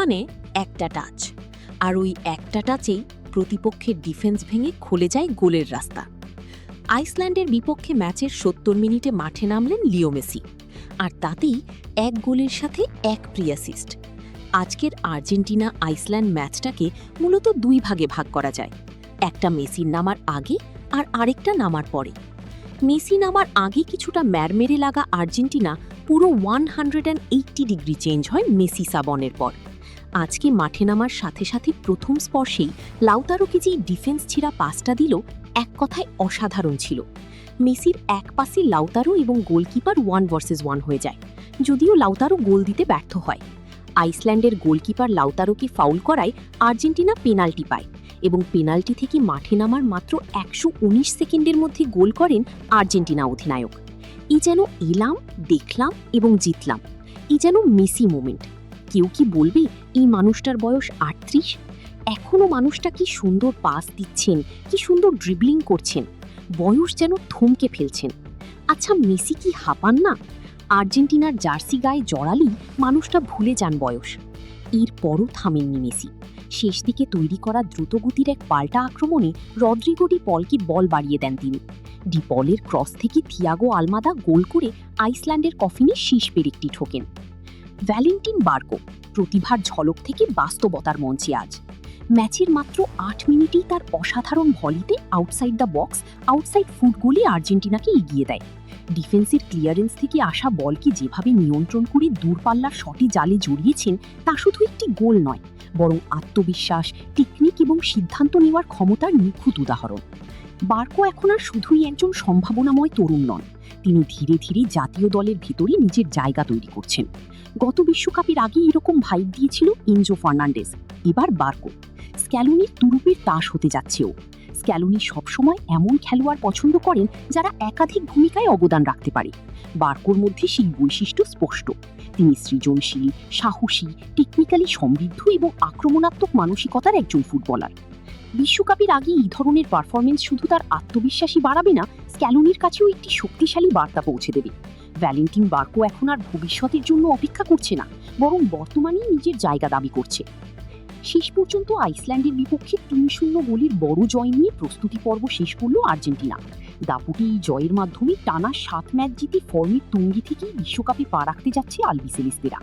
মানে একটা টাচ, আর ওই একটা টাচেই প্রতিপক্ষের ডিফেন্স ভেঙে খুলে যায় গোলের রাস্তা। আইসল্যান্ডের বিপক্ষে ম্যাচের ৭০ মিনিটে মাঠে নামলেন লিও মেসি, আর তাতেই এক গোলের সাথে এক প্রি অ্যাসিস্ট। আজকের আর্জেন্টিনা আইসল্যান্ড ম্যাচটাকে মূলত দুই ভাগে ভাগ করা যায়, একটা মেসির নামার আগে আর আরেকটা নামার পরে। মেসি নামার আগে কিছুটা ম্যারমেরে লাগা আর্জেন্টিনা পুরো 180 ডিগ্রি চেঞ্জ হয় মেসি সাবনের পর। আজকে মাঠে নামার সাথে সাথে প্রথম স্পর্শেই লাউতারোকে যেই ডিফেন্স ছিঁড়া পাসটা দিল, এক কথায় অসাধারণ ছিল। মেসির এক পাসে লাউতারো এবং গোলকিপার 1 ভার্সেস 1 হয়ে যায়, যদিও লাউতারো গোল দিতে ব্যর্থ হয়। আইসল্যান্ডের গোলকিপার লাউতারোকে ফাউল করায় আর্জেন্টিনা পেনাল্টি পায় এবং পেনাল্টি থেকে মাঠে নামার মাত্র ১১৯ সেকেন্ডের মধ্যে গোল করেন আর্জেন্টিনা অধিনায়ক। এই যেন এলাম, দেখলাম এবং জিতলাম, এই যেন মেসি মোমেন্ট। কেউ কি বলবে এই মানুষটার বয়স ৩৮? এখনও মানুষটা কি সুন্দর পাস দিচ্ছেন, কি সুন্দর ড্রিবলিং করছেন, বয়স যেন থমকে ফেলছেন। আচ্ছা, মেসি কি হাঁপান না? আর্জেন্টিনার জার্সি গায়ে জড়ালেই মানুষটা ভুলে যান বয়স। এরপরও থামেননি মেসি। শেষ দিকে তৈরি করা দ্রুতগতির এক পাল্টা আক্রমণে রদ্রিগো ডি পলকে বল বাড়িয়ে দেন তিনি। ডি পলের ক্রস থেকে থিয়াগো আলমাদা গোল করে আইসল্যান্ডের কফিনে শীষ পেরেকটি ঠোকেন। ভ্যালেন্টিন বার্কো প্রতিভার ঝলক থেকে বাস্তবতার মঞ্চে আজ। ম্যাচের মাত্র ৮ মিনিটেই তার অসাধারণ ভলিতে outside the box, outside foot গোলে আর্জেন্টিনাকে এগিয়ে দেয়। ডিফেন্সের ক্লিয়ারেন্স থেকে আসা বলকে যেভাবে নিয়ন্ত্রণ করে দূরপাল্লার শটে জালে জড়িয়েছেন, তা শুধু একটি গোল নয়, বরং আত্মবিশ্বাস, টেকনিক এবং সিদ্ধান্ত নেওয়ার ক্ষমতার নিখুঁত উদাহরণ। বার্কো এখন আর শুধুই একজন সম্ভাবনাময় তরুণ নন, তিনি ধীরে ধীরে জাতীয় দলের ভিতরে নিজের জায়গা তৈরি করছেন। গত বিশ্বকাপের আগে এরকম ভাইব দিয়েছিল এনজো ফার্নান্ডেজ, এবার বার্কো। স্ক্যালোনির তুরুপের তাস হতে যাচ্ছেও। স্ক্যালোনি সবসময় এমন খেলোয়াড় পছন্দ করেন যারা একাধিক ভূমিকায় অবদান রাখতে পারে। বার্কোর মধ্যে সেই বৈশিষ্ট্য স্পষ্ট। তিনি সৃজনশীল, সাহসী, টেকনিক্যালি সমৃদ্ধ এবং আক্রমণাত্মক মানসিকতার একজন ফুটবলার। বিশ্বকাপের আগে এই ধরনের পারফরমেন্স শুধু তার আত্মবিশ্বাসী বাড়াবে না, স্ক্যালোনির কাছেও একটি শক্তিশালী বার্তা পৌঁছে দেবে। ভ্যালেন্টিন বার্কো এখন আর ভবিষ্যতের জন্য অপেক্ষা করছে না, বরং বর্তমানেই নিজের জায়গা দাবি করছে। শেষ পর্যন্ত আইসল্যান্ডের বিপক্ষে ৩-০ গোলের বড় জয় নিয়ে প্রস্তুতি পর্ব শেষ করল আর্জেন্টিনা। দাপুটে এই জয়ের মাধ্যমে টানা ৭ ম্যাচ জিতে ফর্মের তুঙ্গে থেকেই বিশ্বকাপে পা রাখতে যাচ্ছে আলবিসেলেস্তেরা।